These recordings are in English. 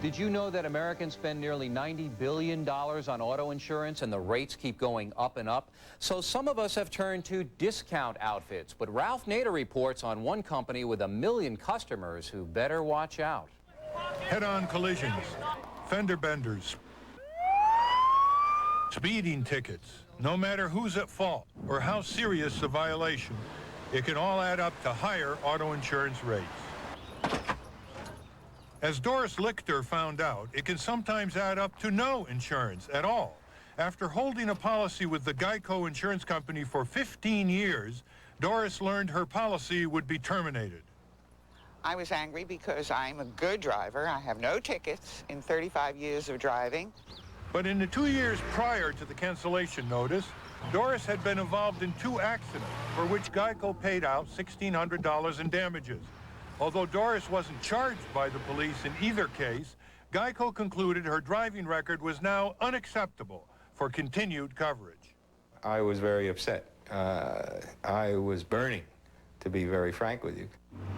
Did you know that Americans spend nearly $90 billion on auto insurance and the rates keep going up and up? So some of us have turned to discount outfits, but Ralph Nader reports on one company with 1 million customers who better watch out. Head-on collisions, fender benders, speeding tickets. No matter who's at fault or how serious the violation, it can all add up to higher auto insurance rates. As Doris Lichter found out, it can sometimes add up to no insurance at all. After holding a policy with the Geico Insurance Company for 15 years, Doris learned her policy would be terminated. I was angry because I'm a good driver. I have no tickets in 35 years of driving. But in the 2 years prior to the cancellation notice, Doris had been involved in 2 accidents for which Geico paid out $1,600 in damages. Although Doris wasn't charged by the police in either case, Geico concluded her driving record was now unacceptable for continued coverage. I was very upset. I was burning, to be very frank with you.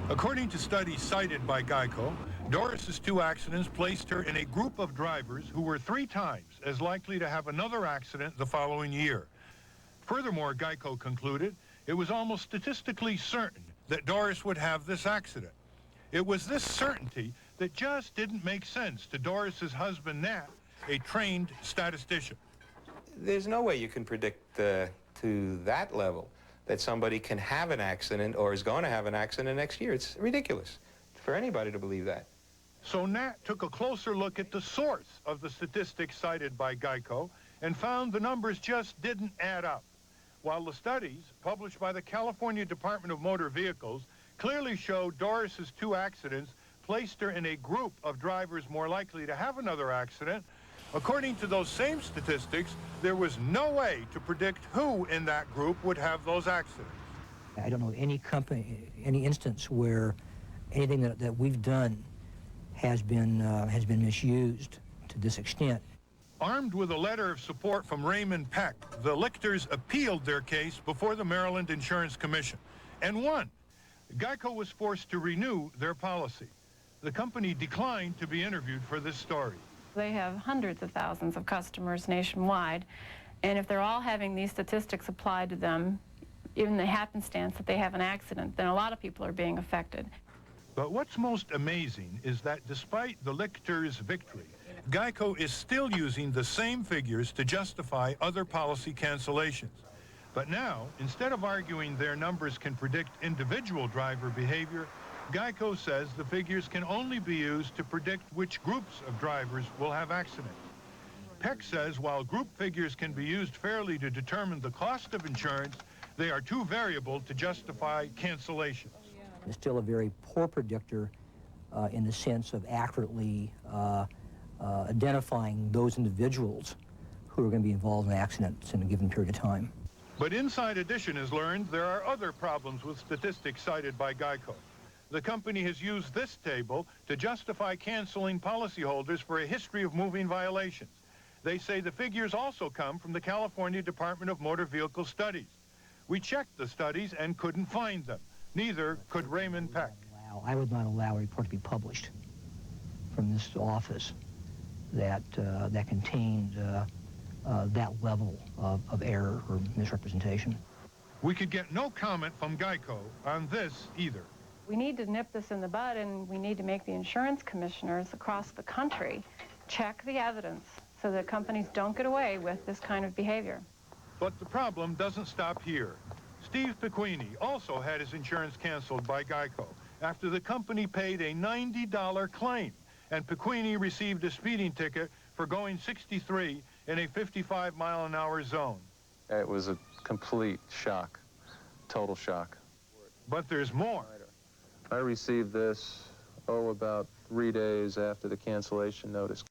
According to studies cited by Geico, Doris's 2 accidents placed her in a group of drivers who were 3 times as likely to have another accident the following year. Furthermore, Geico concluded it was almost statistically certain that Doris would have this accident. It was this certainty that just didn't make sense to Doris's husband, Nat, a trained statistician. There's no way you can predict to that level that somebody can have an accident or is going to have an accident next year. It's ridiculous for anybody to believe that. So Nat took a closer look at the source of the statistics cited by Geico and found the numbers just didn't add up. While the studies, published by the California Department of Motor Vehicles, clearly showed Doris's 2 accidents placed her in a group of drivers more likely to have another accident, according to those same statistics, there was no way to predict who in that group would have those accidents. I don't know any company, any instance where anything that we've done has been misused to this extent. Armed with a letter of support from Raymond Peck, the Lichters appealed their case before the Maryland Insurance Commission and won. Geico was forced to renew their policy. The company declined to be interviewed for this story. They have hundreds of thousands of customers nationwide, and if they're all having these statistics applied to them, even the happenstance that they have an accident, then a lot of people are being affected. But what's most amazing is that despite the Lichters' victory, Geico is still using the same figures to justify other policy cancellations. But now, instead of arguing their numbers can predict individual driver behavior, Geico says the figures can only be used to predict which groups of drivers will have accidents. Peck says while group figures can be used fairly to determine the cost of insurance, they are too variable to justify cancellations. It's still a very poor predictor in the sense of accurately identifying those individuals who are going to be involved in accidents in a given period of time. But Inside Edition has learned there are other problems with statistics cited by Geico. The company has used this table to justify canceling policyholders for a history of moving violations. They say the figures also come from the California Department of Motor Vehicle Studies. We checked the studies and couldn't find them. Neither could Raymond Peck. I would not allow a report to be published from this office that contained that level of error or misrepresentation. We could get no comment from Geico on this either. We need to nip this in the bud, and we need to make the insurance commissioners across the country check the evidence so that companies don't get away with this kind of behavior. But the problem doesn't stop here. Steve Pequini also had his insurance canceled by Geico after the company paid a $90 claim, and Pequini received a speeding ticket for going 63 in a 55-mile-an-hour zone. It was a complete shock, total shock. But there's more. I received this, about 3 days after the cancellation notice.